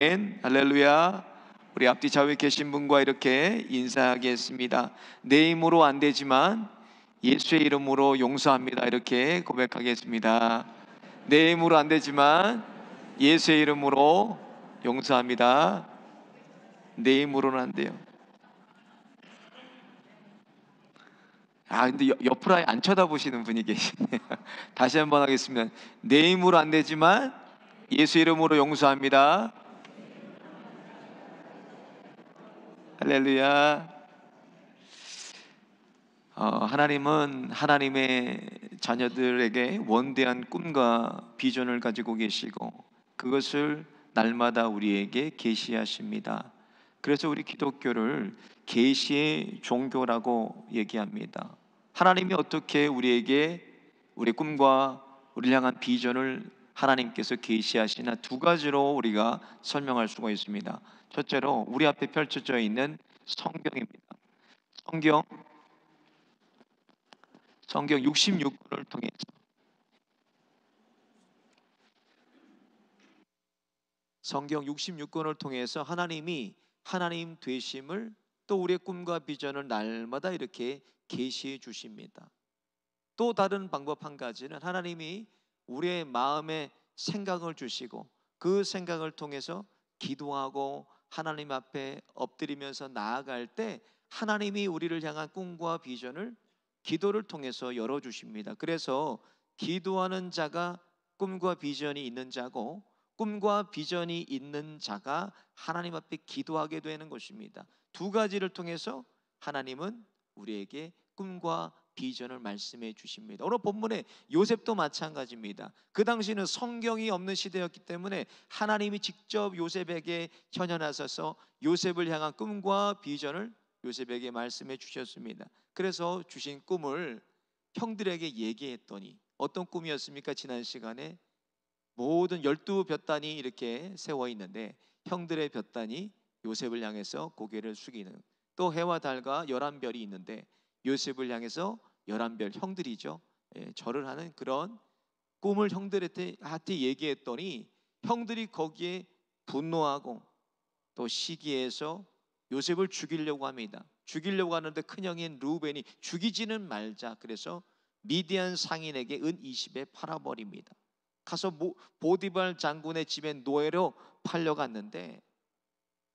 할렐루야. 우리 앞뒤 좌우에 계신 분과 이렇게 인사하겠습니다. 내 힘으로 안 되지만 예수의 이름으로 용서합니다. 이렇게 고백하겠습니다. 내 힘으로 안 되지만 예수의 이름으로 용서합니다. 내 힘으로는 안 돼요. 근데 옆으로 아예 안 쳐다보시는 분이 계시네요. 다시 한번 하겠습니다. 내 힘으로 안 되지만 예수 이름으로 용서합니다. 할렐루야. 하나님은 하나님의 자녀들에게 원대한 꿈과 비전을 가지고 계시고 그것을 날마다 우리에게 계시하십니다. 그래서 우리 기독교를 계시의 종교라고 얘기합니다. 하나님이 어떻게 우리에게 우리 꿈과 우리를 향한 비전을 하나님께서 계시하시나 두 가지로 우리가 설명할 수가 있습니다. 첫째로 우리 앞에 펼쳐져 있는 성경입니다. 성경 성경 66권을 통해서 성경 66권을 통해서 하나님이 하나님 되심을 또 우리의 꿈과 비전을 날마다 이렇게 계시해 주십니다. 또 다른 방법 한 가지는 하나님이 우리의 마음에 생각을 주시고 그 생각을 통해서 기도하고 하나님 앞에 엎드리면서 나아갈 때 하나님이 우리를 향한 꿈과 비전을 기도를 통해서 열어주십니다. 그래서 기도하는 자가 꿈과 비전이 있는 자고 꿈과 비전이 있는 자가 하나님 앞에 기도하게 되는 것입니다. 두 가지를 통해서 하나님은 우리에게 꿈과 비전을 말씀해 주십니다. 오늘 본문에 요셉도 마찬가지입니다. 그 당시는 성경이 없는 시대였기 때문에 하나님이 직접 요셉에게 현현하셔서 요셉을 향한 꿈과 비전을 요셉에게 말씀해 주셨습니다. 그래서 주신 꿈을 형들에게 얘기했더니 어떤 꿈이었습니까? 지난 시간에 모든 12볕단이 이렇게 세워 있는데 형들의 볕단이 요셉을 향해서 고개를 숙이는, 또 해와 달과 11별이 있는데 요셉을 향해서 11별, 형들이죠, 절을 하는 그런 꿈을 형들한테 얘기했더니 형들이 거기에 분노하고 또 시기해서 요셉을 죽이려고 합니다. 죽이려고 하는데 큰형인 루벤이 죽이지는 말자 그래서 미디안 상인에게 은 20에 팔아버립니다. 가서 보디발 장군의 집에 노예로 팔려갔는데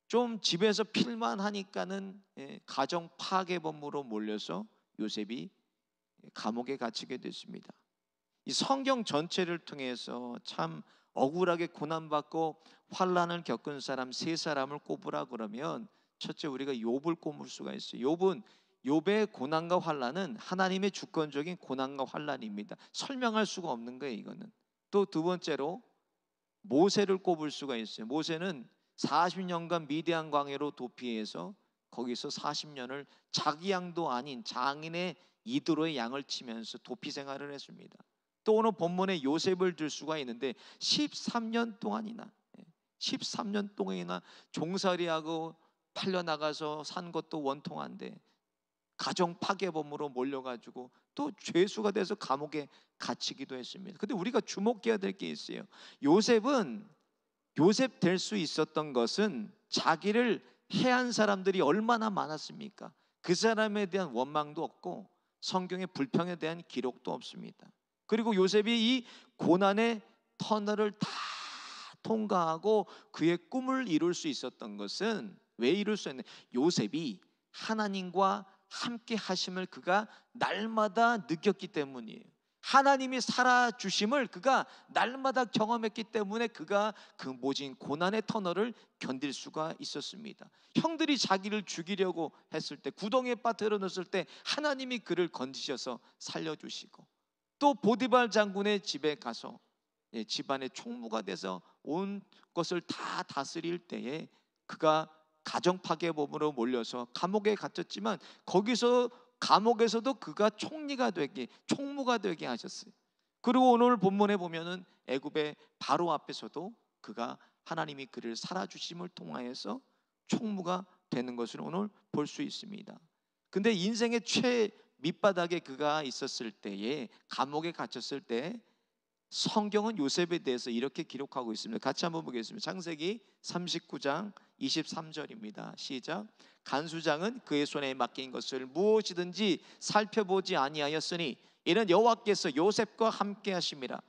좀 집에서 필만 하니까는 가정 파괴범으로 몰려서 요셉이 감옥에 갇히게 됐습니다. 이 성경 전체를 통해서 참 억울하게 고난받고 환난을 겪은 사람 세 사람을 꼽으라 그러면 첫째 우리가 욥을 꼽을 수가 있어요. 욥의 고난과 환난은 하나님의 주권적인 고난과 환난입니다. 설명할 수가 없는 거예요, 이거는. 또 두 번째로 모세를 꼽을 수가 있어요. 모세는 40년간 미디안 광야로 도피해서 거기서 40년을 자기 양도 아닌 장인의 이드로의 양을 치면서 도피 생활을 했습니다. 또 오늘 본문에 요셉을 들 수가 있는데 13년 동안이나 종살이하고 팔려나가서 산 것도 원통한데 가정 파괴범으로 몰려가지고 또 죄수가 돼서 감옥에 갇히기도 했습니다. 근데 우리가 주목해야 될 게 있어요. 요셉 될 수 있었던 것은 자기를 해한 사람들이 얼마나 많았습니까? 그 사람에 대한 원망도 없고 성경의 불평에 대한 기록도 없습니다. 그리고 요셉이 이 고난의 터널을 다 통과하고 그의 꿈을 이룰 수 있었던 것은 왜 이룰 수 있는, 요셉이 하나님과 함께 하심을 그가 날마다 느꼈기 때문이에요. 하나님이 살아주심을 그가 날마다 경험했기 때문에 그가 그 모진 고난의 터널을 견딜 수가 있었습니다. 형들이 자기를 죽이려고 했을 때, 구덩이에 빠뜨려 넣었을 때 하나님이 그를 건지셔서 살려주시고, 또 보디발 장군의 집에 가서 집안의 총무가 돼서 온 것을 다 다스릴 때에 그가 가정 파괴범으로 몰려서 감옥에 갇혔지만 감옥에서도 그가 총무가 되게 하셨어요. 그리고 오늘 본문에 보면은 애굽의 바로 앞에서도 그가 하나님이 그를 살아주심을 통하여서 총무가 되는 것을 오늘 볼 수 있습니다. 근데 인생의 밑바닥에 그가 있었을 때에, 감옥에 갇혔을 때 성경은 요셉에 대해서 이렇게 기록하고 있습니다. 같이 한번 보겠습니다. 창세기 39장 23절입니다. 시작. 간수장은 그의 손에 맡긴 것을 무엇이든지 살펴보지 아니하였으니 이는 여호와께서 요셉과 함께 하심이라.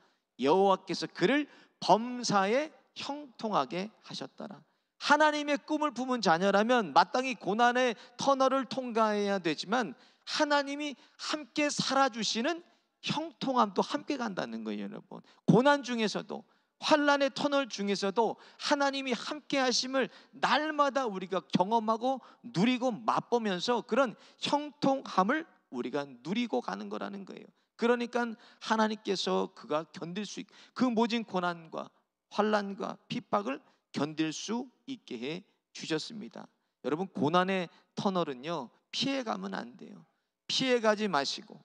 여호와께서 그를 범사에 형통하게 하셨더라. 하나님의 꿈을 품은 자녀라면 마땅히 고난의 터널을 통과해야 되지만 하나님이 함께 살아주시는 형통함도 함께 간다는 거예요. 여러분, 고난 중에서도 환난의 터널 중에서도 하나님이 함께 하심을 날마다 우리가 경험하고 누리고 맛보면서 그런 형통함을 우리가 누리고 가는 거라는 거예요. 그러니까 하나님께서 그가 견딜 수 있게 그 모진 고난과 환난과 핍박을 견딜 수 있게 해 주셨습니다. 여러분, 고난의 터널은요, 피해가면 안 돼요. 피해가지 마시고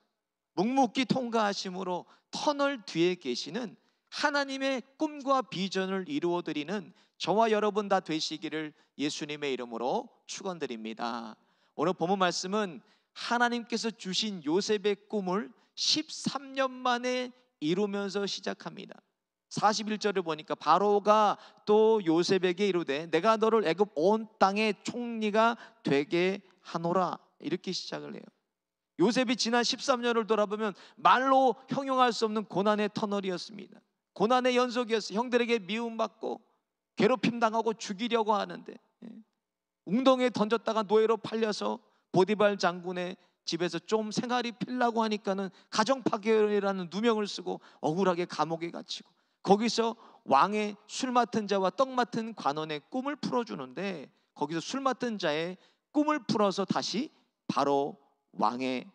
묵묵히 통과하심으로 터널 뒤에 계시는 하나님의 꿈과 비전을 이루어드리는 저와 여러분 다 되시기를 예수님의 이름으로 축원드립니다. 오늘 본문 말씀은 하나님께서 주신 요셉의 꿈을 13년 만에 이루면서 시작합니다. 41절을 보니까 바로가 또 요셉에게 이르되 내가 너를 애굽 온 땅의 총리가 되게 하노라, 이렇게 시작을 해요. 요셉이 지난 13년을 돌아보면 말로 형용할 수 없는 고난의 터널이었습니다. 고난의 연속이었어요. 형들에게 미움받고 괴롭힘 당하고 죽이려고 하는데 웅덩이에 던졌다가 노예로 팔려서 보디발 장군의 집에서 좀 생활이 필라고 하니까는 가정 파괴라는 누명을 쓰고 억울하게 감옥에 갇히고 거기서 왕의 술 맡은 자와 떡 맡은 관원의 꿈을 풀어주는데 거기서 술 맡은 자의 꿈을 풀어서 다시 바로 왕의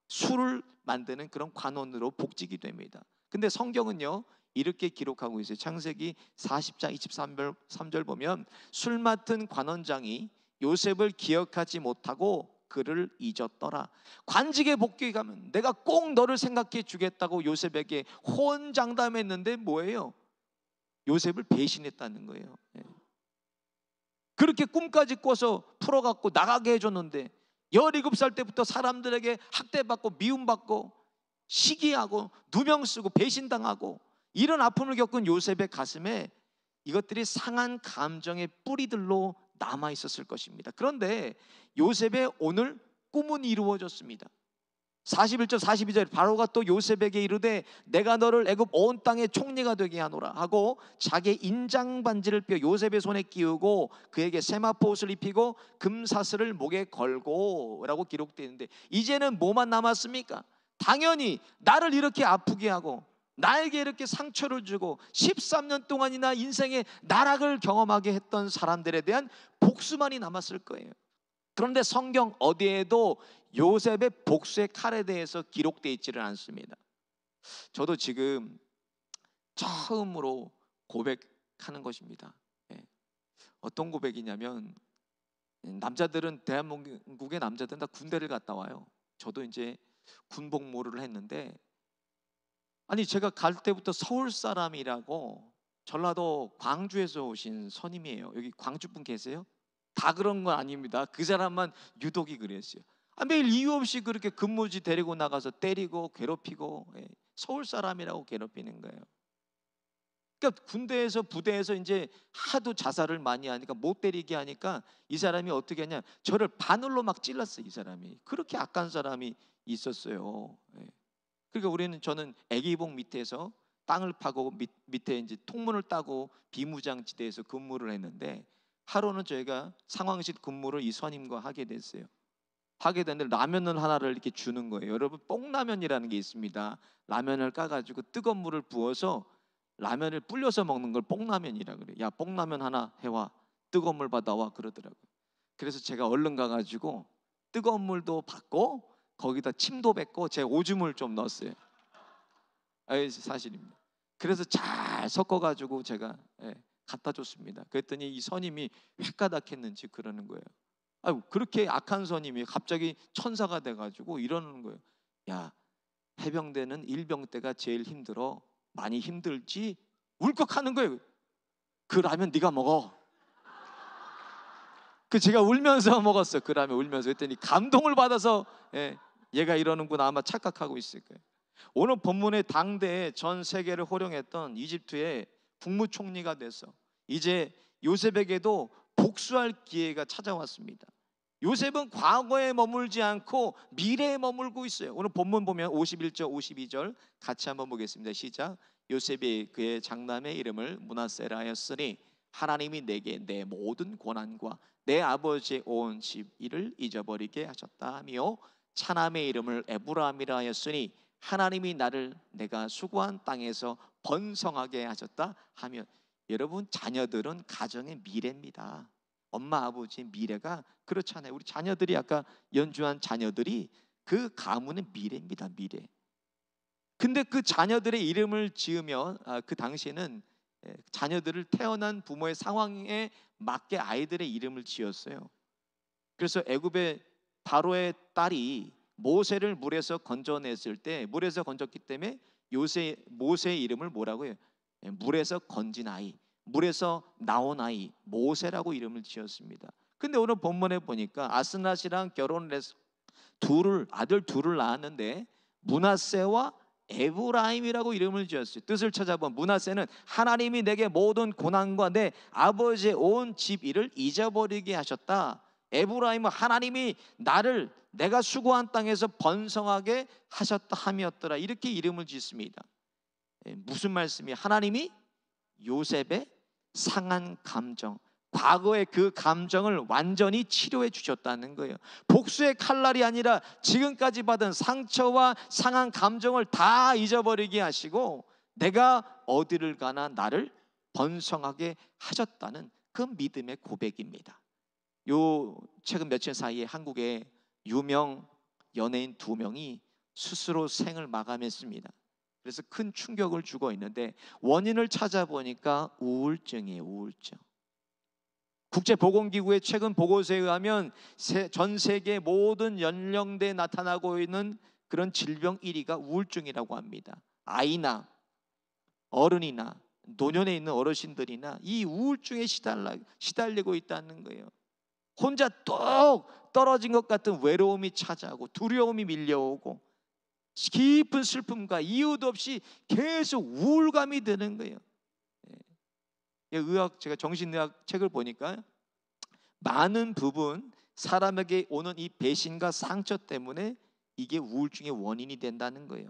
술을 만드는 그런 관원으로 복직이 됩니다. 근데 성경은요 이렇게 기록하고 있어요. 창세기 40장 23절 보면 술 맡은 관원장이 요셉을 기억하지 못하고 그를 잊었더라. 관직에 복귀가면 내가 꼭 너를 생각해 주겠다고 요셉에게 호언장담했는데 뭐예요? 요셉을 배신했다는 거예요. 그렇게 꿈까지 꿔서 풀어갖고 나가게 해줬는데 17살 때부터 사람들에게 학대받고 미움받고 시기하고 누명 쓰고 배신당하고 이런 아픔을 겪은 요셉의 가슴에 이것들이 상한 감정의 뿌리들로 남아 있었을 것입니다. 그런데 요셉의 오늘 꿈은 이루어졌습니다. 41절 42절 바로가 또 요셉에게 이르되 내가 너를 애굽 온 땅의 총리가 되게 하노라 하고 자기의 인장 반지를 펴 요셉의 손에 끼우고 그에게 세마포 옷을 입히고 금사슬을 목에 걸고 라고 기록되어 있는데 이제는 뭐만 남았습니까? 당연히 나를 이렇게 아프게 하고 나에게 이렇게 상처를 주고 13년 동안이나 인생의 나락을 경험하게 했던 사람들에 대한 복수만이 남았을 거예요. 그런데 성경 어디에도 요셉의 복수의 칼에 대해서 기록되어 있지는 않습니다. 저도 지금 처음으로 고백하는 것입니다. 어떤 고백이냐면 남자들은 대한민국의 남자들은 다 군대를 갔다 와요. 저도 이제 군복무를 했는데 아니 제가 갈 때부터 서울 사람이라고 전라도 광주에서 오신 선임이에요. 여기 광주 분 계세요? 다 그런 건 아닙니다. 그 사람만 유독이 그랬어요. 매일 이유 없이 그렇게 근무지 데리고 나가서 때리고 괴롭히고 서울 사람이라고 괴롭히는 거예요. 그러니까 군대에서 부대에서 이제 하도 자살을 많이 하니까 못 때리게 하니까 이 사람이 어떻게 하냐 저를 바늘로 막 찔렀어요. 이 사람이 그렇게 악한 사람이 있었어요. 그러니까 저는 애기봉 밑에서 땅을 파고 밑에 이제 통문을 따고 비무장지대에서 근무를 했는데 하루는 저희가 상황실 근무를 이 선임과 하게 됐어요. 하게 됐는데 라면을 하나를 이렇게 주는 거예요. 여러분 뽕라면이라는 게 있습니다. 라면을 까가지고 뜨거운 물을 부어서 라면을 불려서 먹는 걸 뽕라면이라 그래요. 야 뽕라면 하나 해와 뜨거운 물 받아와 그러더라고요. 그래서 제가 얼른 가가지고 뜨거운 물도 받고 거기다 침도 뱉고 제 오줌을 좀 넣었어요. 사실입니다. 그래서 잘 섞어가지고 제가 갖다 줬습니다. 그랬더니 이 선임이 획가닥했는지 그러는 거예요. 그렇게 악한 선임이 갑자기 천사가 돼가지고 이러는 거예요. 야 해병대는 일병대가 제일 힘들어. 많이 힘들지? 울컥하는 거예요. 그 라면 네가 먹어. 제가 울면서 먹었어요. 그 라면 울면서. 그랬더니 감동을 받아서 얘가 이러는구나 아마 착각하고 있을 거예요. 오늘 본문의 당대에 전 세계를 호령했던 이집트의 국무총리가 돼서 이제 요셉에게도 복수할 기회가 찾아왔습니다. 요셉은 과거에 머물지 않고 미래에 머물고 있어요. 오늘 본문 보면 51절 52절 같이 한번 보겠습니다. 시작. 요셉이 그의 장남의 이름을 므낫세라 하였으니 하나님이 내게 내 모든 고난과 내 아버지의 온 집 일을 잊어버리게 하셨다 하며 차남의 이름을 에브라임이라 하였으니 하나님이 나를 내가 수고한 땅에서 번성하게 하셨다 하며, 여러분, 자녀들은 가정의 미래입니다. 엄마 아버지의 미래가 그렇잖아요. 우리 자녀들이 아까 연주한 자녀들이 그 가문의 미래입니다. 미래. 근데 그 자녀들의 이름을 지으면 그 당시에는 자녀들을 태어난 부모의 상황에 맞게 아이들의 이름을 지었어요. 그래서 애굽의 바로의 딸이 모세를 물에서 건져냈을 때, 물에서 건졌기 때문에 모세의 이름을 뭐라고 해요? 물에서 건진 아이, 물에서 나온 아이, 모세라고 이름을 지었습니다. 근데 오늘 본문에 보니까 아스낫이랑 결혼을 해서 아들 둘을 낳았는데 므낫세와 에브라임이라고 이름을 지었어요. 뜻을 찾아보면 므낫세는 하나님이 내게 모든 고난과 내 아버지의 온 집 일을 잊어버리게 하셨다. 에브라임은 하나님이 나를 내가 수고한 땅에서 번성하게 하셨다 함이었더라. 이렇게 이름을 짓습니다. 무슨 말씀이? 하나님이 요셉의 상한 감정, 과거의 그 감정을 완전히 치료해 주셨다는 거예요. 복수의 칼날이 아니라 지금까지 받은 상처와 상한 감정을 다 잊어버리게 하시고 내가 어디를 가나 나를 번성하게 하셨다는 그 믿음의 고백입니다. 요 최근 며칠 사이에 한국에 유명 연예인 2명이 스스로 생을 마감했습니다. 그래서 큰 충격을 주고 있는데 원인을 찾아보니까 우울증이에요. 우울증. 국제보건기구의 최근 보고서에 의하면 전 세계 모든 연령대에 나타나고 있는 그런 질병 1위가 우울증이라고 합니다. 아이나 어른이나 노년에 있는 어르신들이나 이 우울증에 시달리고 있다는 거예요. 혼자 뚝 떨어진 것 같은 외로움이 찾아오고 두려움이 밀려오고 깊은 슬픔과 이유도 없이 계속 우울감이 드는 거예요. 제가 정신의학 책을 보니까 많은 부분 사람에게 오는 이 배신과 상처 때문에 이게 우울증의 원인이 된다는 거예요.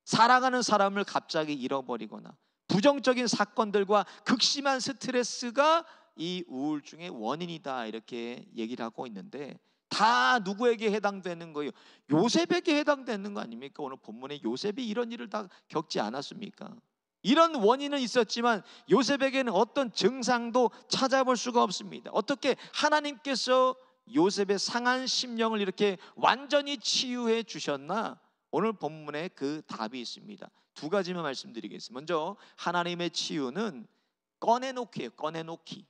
사랑하는 사람을 갑자기 잃어버리거나 부정적인 사건들과 극심한 스트레스가 이 우울증의 원인이다, 이렇게 얘기를 하고 있는데 다 누구에게 해당되는 거예요? 요셉에게 해당되는 거 아닙니까? 오늘 본문에 요셉이 이런 일을 다 겪지 않았습니까? 이런 원인은 있었지만 요셉에게는 어떤 증상도 찾아볼 수가 없습니다. 어떻게 하나님께서 요셉의 상한 심령을 이렇게 완전히 치유해 주셨나? 오늘 본문에 그 답이 있습니다. 2가지만 말씀드리겠습니다. 먼저 하나님의 치유는 꺼내놓기예요. 꺼내놓기.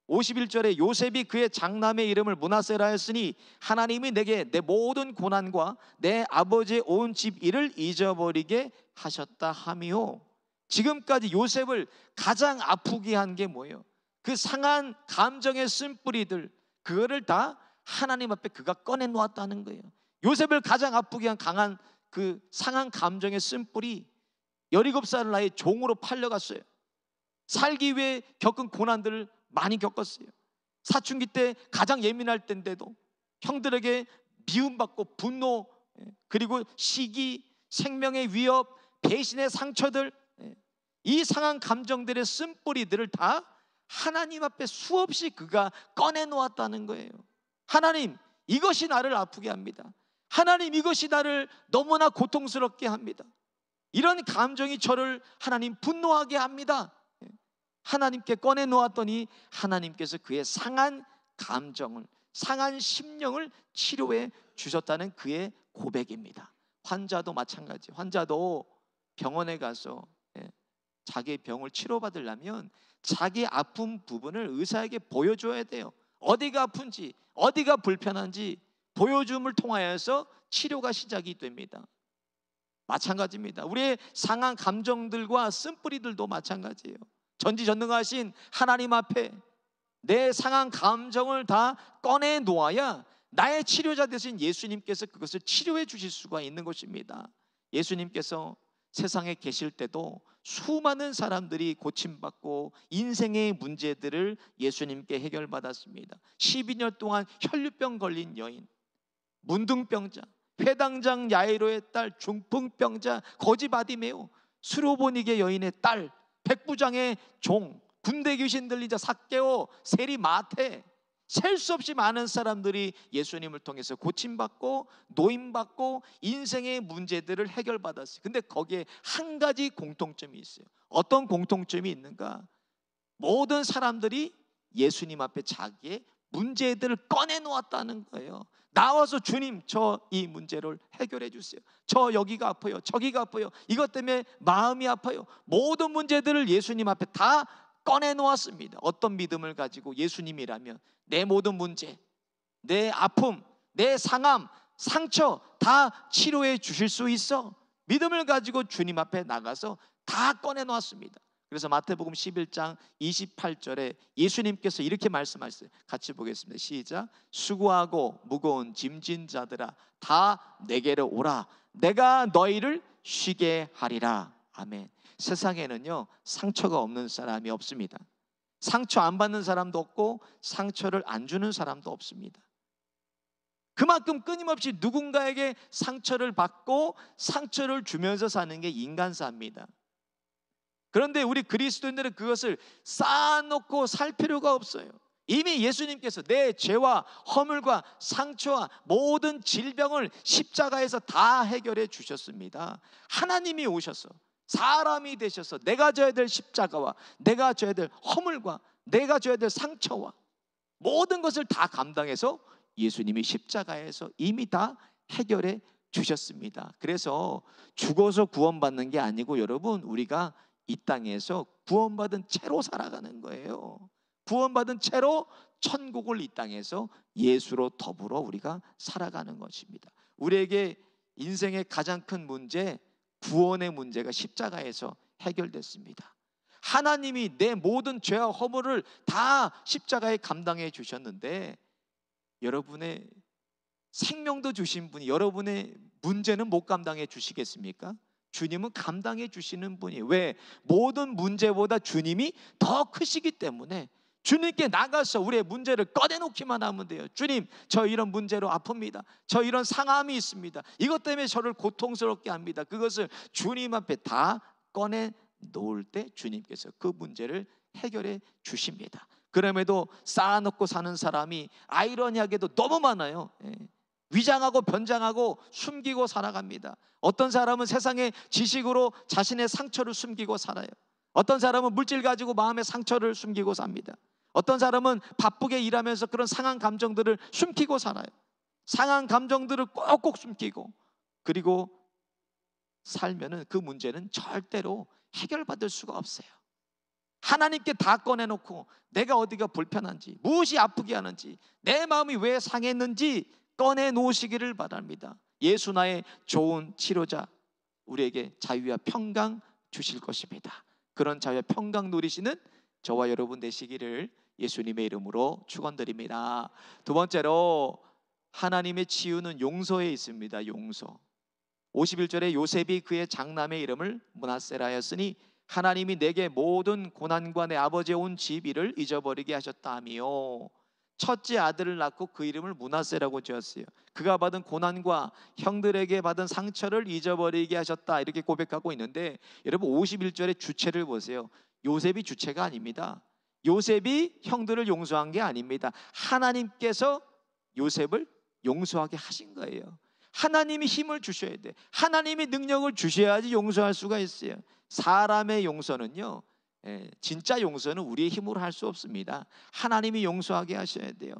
51절에 요셉이 그의 장남의 이름을 므낫세라 했으니 하나님이 내게 내 모든 고난과 내 아버지의 온 집 일을 잊어버리게 하셨다 하며, 지금까지 요셉을 가장 아프게 한 게 뭐예요? 그 상한 감정의 쓴뿌리들, 그거를 다 하나님 앞에 그가 꺼내놓았다는 거예요. 요셉을 가장 아프게 한 강한 그 상한 감정의 쓴뿌리, 17살 나이에 종으로 팔려갔어요. 살기 위해 겪은 고난들을 많이 겪었어요. 사춘기 때 가장 예민할 때인데도 형들에게 미움받고 분노, 그리고 시기, 생명의 위협, 배신의 상처들, 이 상한 감정들의 쓴뿌리들을 다 하나님 앞에 수없이 그가 꺼내놓았다는 거예요. 하나님, 이것이 나를 아프게 합니다. 하나님, 이것이 나를 너무나 고통스럽게 합니다. 이런 감정이 저를 하나님 분노하게 합니다. 하나님께 꺼내놓았더니 하나님께서 그의 상한 감정을, 상한 심령을 치료해 주셨다는 그의 고백입니다. 환자도 마찬가지. 환자도 병원에 가서 자기의 병을 치료받으려면 자기 아픈 부분을 의사에게 보여줘야 돼요. 어디가 아픈지, 어디가 불편한지 보여줌을 통하여서 치료가 시작이 됩니다. 마찬가지입니다. 우리의 상한 감정들과 쓴뿌리들도 마찬가지예요. 전지전능하신 하나님 앞에 내 상한 감정을 다 꺼내 놓아야 나의 치료자 되신 예수님께서 그것을 치료해 주실 수가 있는 것입니다. 예수님께서 세상에 계실 때도 수많은 사람들이 고침받고 인생의 문제들을 예수님께 해결받았습니다. 12년 동안 혈류병 걸린 여인, 문둥병자, 회당장 야이로의 딸 중풍병자 거지 바디메오, 수로보니게 여인의 딸, 백부장의 종, 군대 귀신 들린 자 삭개오, 세리 마태, 셀 수 없이 많은 사람들이 예수님을 통해서 고침받고 노임받고 인생의 문제들을 해결받았어요. 근데 거기에 한 가지 공통점이 있어요. 어떤 공통점이 있는가? 모든 사람들이 예수님 앞에 자기의 문제들을 꺼내놓았다는 거예요. 나와서 주님, 저 이 문제를 해결해 주세요. 저 여기가 아파요, 저기가 아파요, 이것 때문에 마음이 아파요. 모든 문제들을 예수님 앞에 다 꺼내놓았습니다. 어떤 믿음을 가지고 예수님이라면 내 모든 문제, 내 아픔, 내 상함, 상처 다 치료해 주실 수 있어. 믿음을 가지고 주님 앞에 나가서 다 꺼내놓았습니다. 그래서 마태복음 11장 28절에 예수님께서 이렇게 말씀하셨어요. 같이 보겠습니다. 시작. 수고하고 무거운 짐진 자들아 다 내게로 오라. 내가 너희를 쉬게 하리라. 아멘. 세상에는요, 상처가 없는 사람이 없습니다. 상처 안 받는 사람도 없고 상처를 안 주는 사람도 없습니다. 그만큼 끊임없이 누군가에게 상처를 받고 상처를 주면서 사는 게 인간사입니다. 그런데 우리 그리스도인들은 그것을 쌓아놓고 살 필요가 없어요. 이미 예수님께서 내 죄와 허물과 상처와 모든 질병을 십자가에서 다 해결해 주셨습니다. 하나님이 오셔서 사람이 되셔서 내가 져야 될 십자가와 내가 져야 될 허물과 내가 져야 될 상처와 모든 것을 다 감당해서 예수님이 십자가에서 이미 다 해결해 주셨습니다. 그래서 죽어서 구원받는 게 아니고 여러분, 우리가 이 땅에서 구원받은 채로 살아가는 거예요. 구원받은 채로 천국을 이 땅에서 예수로 더불어 우리가 살아가는 것입니다. 우리에게 인생의 가장 큰 문제, 구원의 문제가 십자가에서 해결됐습니다. 하나님이 내 모든 죄와 허물을 다 십자가에 감당해 주셨는데 여러분의 생명도 주신 분이 여러분의 문제는 못 감당해 주시겠습니까? 주님은 감당해 주시는 분이에요. 왜? 모든 문제보다 주님이 더 크시기 때문에 주님께 나가서 우리의 문제를 꺼내놓기만 하면 돼요. 주님, 저 이런 문제로 아픕니다. 저 이런 상함이 있습니다. 이것 때문에 저를 고통스럽게 합니다. 그것을 주님 앞에 다 꺼내놓을 때 주님께서 그 문제를 해결해 주십니다. 그럼에도 쌓아놓고 사는 사람이 아이러니하게도 너무 많아요. 위장하고 변장하고 숨기고 살아갑니다. 어떤 사람은 세상의 지식으로 자신의 상처를 숨기고 살아요. 어떤 사람은 물질 가지고 마음의 상처를 숨기고 삽니다. 어떤 사람은 바쁘게 일하면서 그런 상한 감정들을 숨기고 살아요. 상한 감정들을 꼭꼭 숨기고 그리고 살면은 그 문제는 절대로 해결받을 수가 없어요. 하나님께 다 꺼내놓고 내가 어디가 불편한지, 무엇이 아프게 하는지, 내 마음이 왜 상했는지 꺼내놓으시기를 바랍니다. 예수 나의 좋은 치료자, 우리에게 자유와 평강 주실 것입니다. 그런 자유와 평강 누리시는 저와 여러분 되시기를 예수님의 이름으로 축원드립니다. 두 번째로 하나님의 치유는 용서에 있습니다. 용서. 51절에 요셉이 그의 장남의 이름을 므낫세라였으니 하나님이 내게 모든 고난과 내 아버지의 온 지비를 잊어버리게 하셨다 하며 첫째 아들을 낳고 그 이름을 므낫세라고 지었어요. 그가 받은 고난과 형들에게 받은 상처를 잊어버리게 하셨다, 이렇게 고백하고 있는데 여러분 51절의 주체를 보세요. 요셉이 주체가 아닙니다. 요셉이 형들을 용서한 게 아닙니다. 하나님께서 요셉을 용서하게 하신 거예요. 하나님이 힘을 주셔야 돼. 하나님이 능력을 주셔야지 용서할 수가 있어요. 사람의 용서는요, 진짜 용서는 우리의 힘으로 할 수 없습니다. 하나님이 용서하게 하셔야 돼요.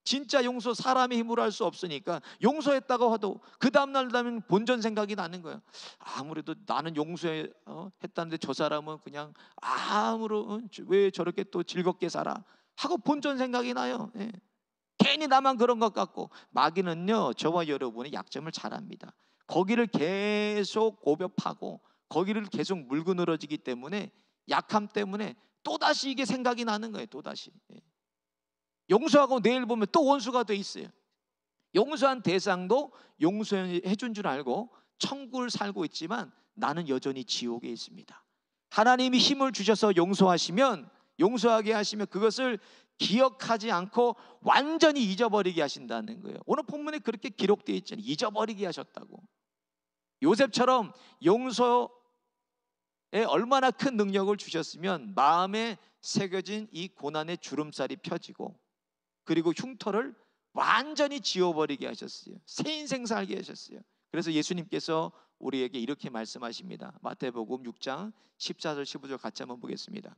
진짜 용서 사람의 힘으로 할 수 없으니까 용서했다고 해도 그 다음날 되면 본전 생각이 나는 거예요. 아무래도 나는 용서했다는데 저 사람은 그냥 왜 저렇게 또 즐겁게 살아 하고 본전 생각이 나요. 괜히 나만 그런 것 같고. 마귀는요, 저와 여러분의 약점을 잘 압니다. 거기를 계속 고벽하고 거기를 계속 물고 늘어지기 때문에, 약함 때문에 또다시 이게 생각이 나는 거예요. 또다시 용서하고 내일 보면 또 원수가 돼 있어요. 용서한 대상도 용서해 준 줄 알고 천국을 살고 있지만 나는 여전히 지옥에 있습니다. 하나님이 힘을 주셔서 용서하게 하시면 그것을 기억하지 않고 완전히 잊어버리게 하신다는 거예요. 오늘 본문에 그렇게 기록되어 있잖아요. 잊어버리게 하셨다고. 요셉처럼 용서에 얼마나 큰 능력을 주셨으면 마음에 새겨진 이 고난의 주름살이 펴지고, 그리고 흉터를 완전히 지워버리게 하셨어요. 새 인생 살게 하셨어요. 그래서 예수님께서 우리에게 이렇게 말씀하십니다. 마태복음 6장 14절 15절 같이 한번 보겠습니다.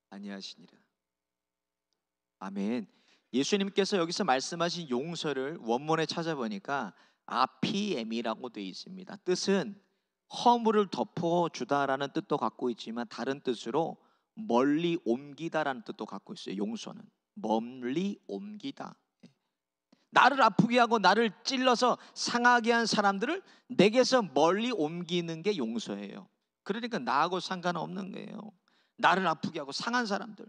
아니하시니라. 아멘. 예수님께서 여기서 말씀하신 용서를 원문에 찾아보니까 아피엠이라고 되어 있습니다. 뜻은 허물을 덮어주다라는 뜻도 갖고 있지만 다른 뜻으로 멀리 옮기다라는 뜻도 갖고 있어요. 용서는 멀리 옮기다. 나를 아프게 하고 나를 찔러서 상하게 한 사람들을 내게서 멀리 옮기는 게 용서예요. 그러니까 나하고 상관없는 거예요. 나를 아프게 하고 상한 사람들,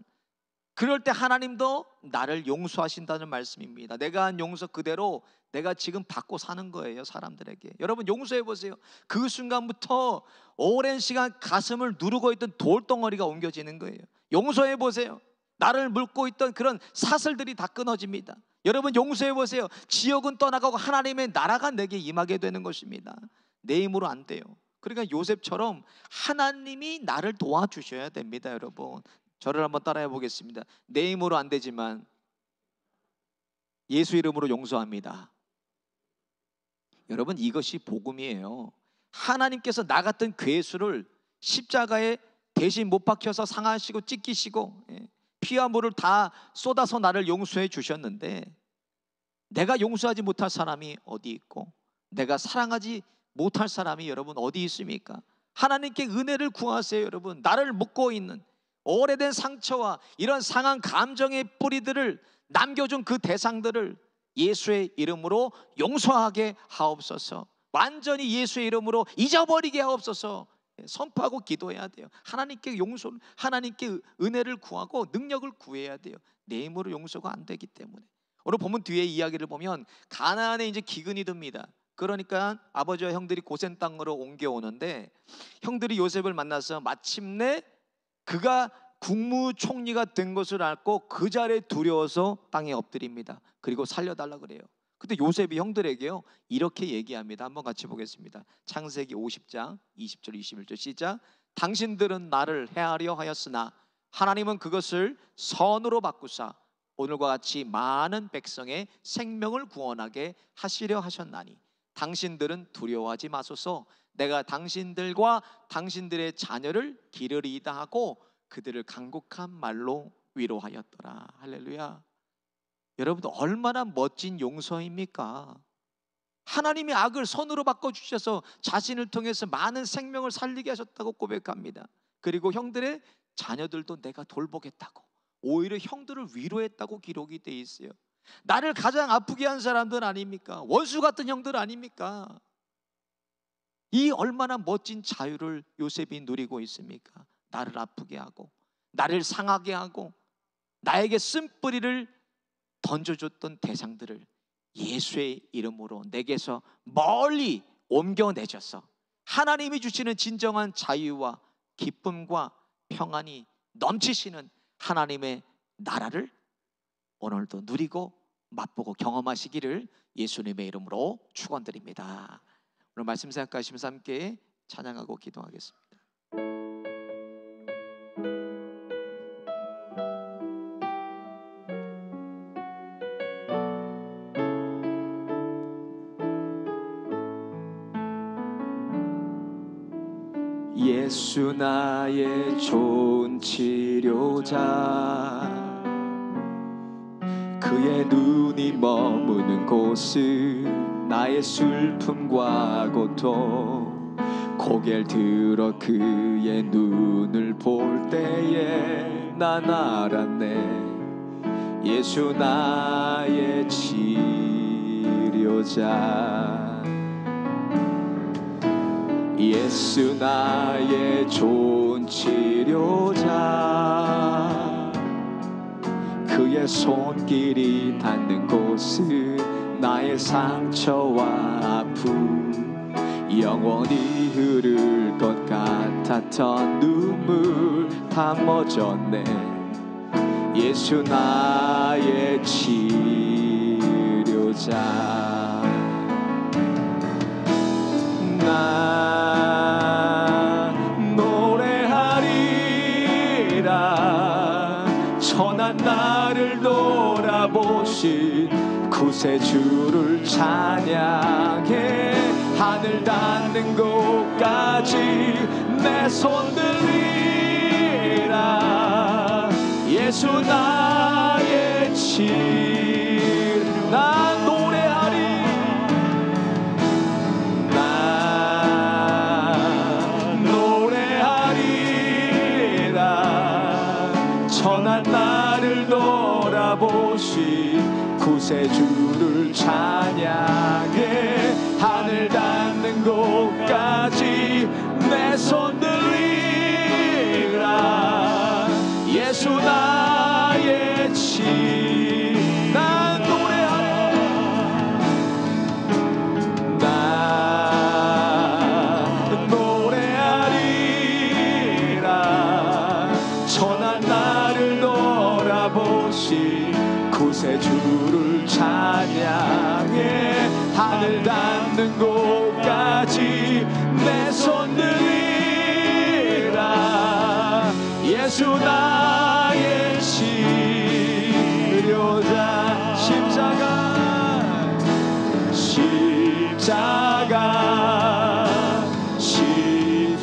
그럴 때 하나님도 나를 용서하신다는 말씀입니다. 내가 한 용서 그대로 내가 지금 받고 사는 거예요, 사람들에게. 여러분 용서해 보세요. 그 순간부터 오랜 시간 가슴을 누르고 있던 돌덩어리가 옮겨지는 거예요. 용서해 보세요. 나를 묶고 있던 그런 사슬들이 다 끊어집니다. 여러분 용서해 보세요. 지옥은 떠나가고 하나님의 나라가 내게 임하게 되는 것입니다. 내 힘으로 안 돼요. 그러니까 요셉처럼 하나님이 나를 도와주셔야 됩니다. 여러분 저를 한번 따라해 보겠습니다. 내 힘으로 안 되지만 예수 이름으로 용서합니다. 여러분 이것이 복음이에요. 하나님께서 나 같은 괴수를 십자가에 대신 못 박혀서 상하시고 찢기시고 피와 물을 다 쏟아서 나를 용서해 주셨는데, 내가 용서하지 못할 사람이 어디 있고 내가 사랑하지 못할 사람이 여러분 어디 있습니까? 하나님께 은혜를 구하세요. 여러분 나를 묶고 있는 오래된 상처와 이런 상한 감정의 뿌리들을 남겨준 그 대상들을 예수의 이름으로 용서하게 하옵소서. 완전히 예수의 이름으로 잊어버리게 하옵소서. 선포하고 기도해야 돼요. 하나님께 하나님께 은혜를 구하고 능력을 구해야 돼요. 내 힘으로 용서가 안 되기 때문에. 오늘 본문 뒤에 이야기를 보면 가나안에 이제 기근이 듭니다. 그러니까 아버지와 형들이 고센 땅으로 옮겨오는데, 형들이 요셉을 만나서 마침내 그가 국무총리가 된 것을 알고 그 자리에 두려워서 땅에 엎드립니다. 그리고 살려달라 그래요. 근데 요셉이 형들에게요 이렇게 얘기합니다. 한번 같이 보겠습니다. 창세기 50장 20절 21절 시작. 당신들은 나를 해하려 하였으나 하나님은 그것을 선으로 바꾸사 오늘과 같이 많은 백성의 생명을 구원하게 하시려 하셨나니 당신들은 두려워하지 마소서. 내가 당신들과 당신들의 자녀를 기르리이다 하고 그들을 간곡한 말로 위로하였더라. 할렐루야. 여러분 얼마나 멋진 용서입니까? 하나님이 악을 선으로 바꿔주셔서 자신을 통해서 많은 생명을 살리게 하셨다고 고백합니다. 그리고 형들의 자녀들도 내가 돌보겠다고 오히려 형들을 위로했다고 기록이 돼 있어요. 나를 가장 아프게 한 사람들 아닙니까? 원수 같은 형들 아닙니까? 이 얼마나 멋진 자유를 요셉이 누리고 있습니까? 나를 아프게 하고 나를 상하게 하고 나에게 쓴뿌리를 던져줬던 대상들을 예수의 이름으로 내게서 멀리 옮겨내셔서 하나님이 주시는 진정한 자유와 기쁨과 평안이 넘치시는 하나님의 나라를 오늘도 누리고 맛보고 경험하시기를 예수님의 이름으로 축원드립니다. 오늘 말씀 생각하시면서 함께 찬양하고 기도하겠습니다. 예수 나의 좋은 치료자, 그의 눈이 머무는 곳은 나의 슬픔과 고통, 고개를 들어 그의 눈을 볼 때에 난 알았네. 예수 나의 치료자, 예수 나의 좋은 치료자 그의 손길이 닿는 곳은 나의 상처와 아픔 영원히 흐를 것 같았던 눈물 다 멎었네 예수 나의 치료자 나 노래하리라 천한 나를 돌아보신 구세주를 찬양해 하늘 닿는 곳까지 내 손 들리라 예수 나의 나 노래하리 나 노래하리라 천한 나를 돌아보신 구세주를 찬양해 하늘 닿는 곳까지 내 손 들리라 예수 나의 나 노래하리 나 노래하리라 천한 나를 돌아보신 구세주를 찬양해 하늘 닿는 곳까지 내 손 들리라 예수 나의 치료자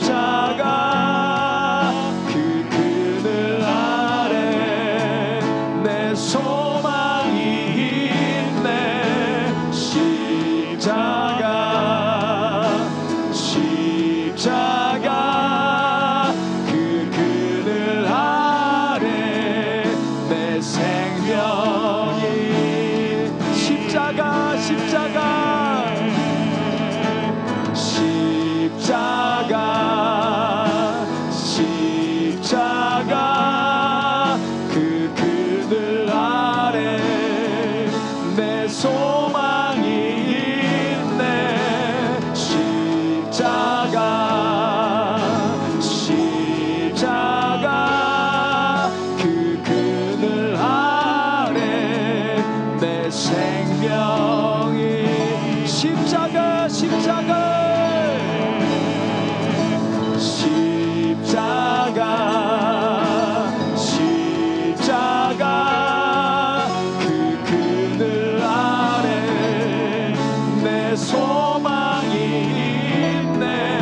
십자가 그 그늘 아래 내 소망이 있네 십자가 그 그늘 아래 내 생명이 십자가 그 그늘 아래 내 소망이 있네 십자가 그 그늘 아래 내 생명이 십자가 그 그늘 아래 내 소망이 있네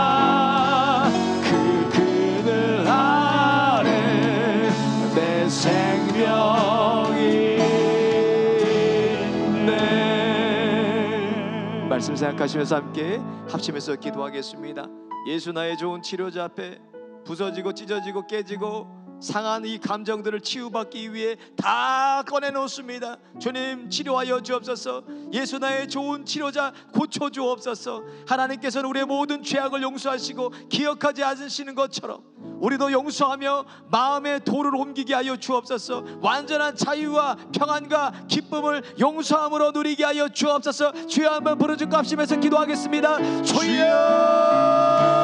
십자가 그 그늘 아래 내 생명이 있네. 말씀 생각하시면서 함께 합심해서 기도하겠습니다. 예수 나의 좋은 치료자 앞에 부서지고 찢어지고 깨지고 상한 이 감정들을 치유받기 위해 다 꺼내놓습니다. 주님 치료하여 주옵소서. 예수 나의 좋은 치료자 고쳐 주옵소서. 하나님께서는 우리의 모든 죄악을 용서하시고 기억하지 않으시는 것처럼 우리도 용서하며 마음의 돌을 옮기게 하여 주옵소서. 완전한 자유와 평안과 기쁨을 용서함으로 누리게 하여 주옵소서. 주여 한번 부르짖고 합심해서 기도하겠습니다. 주여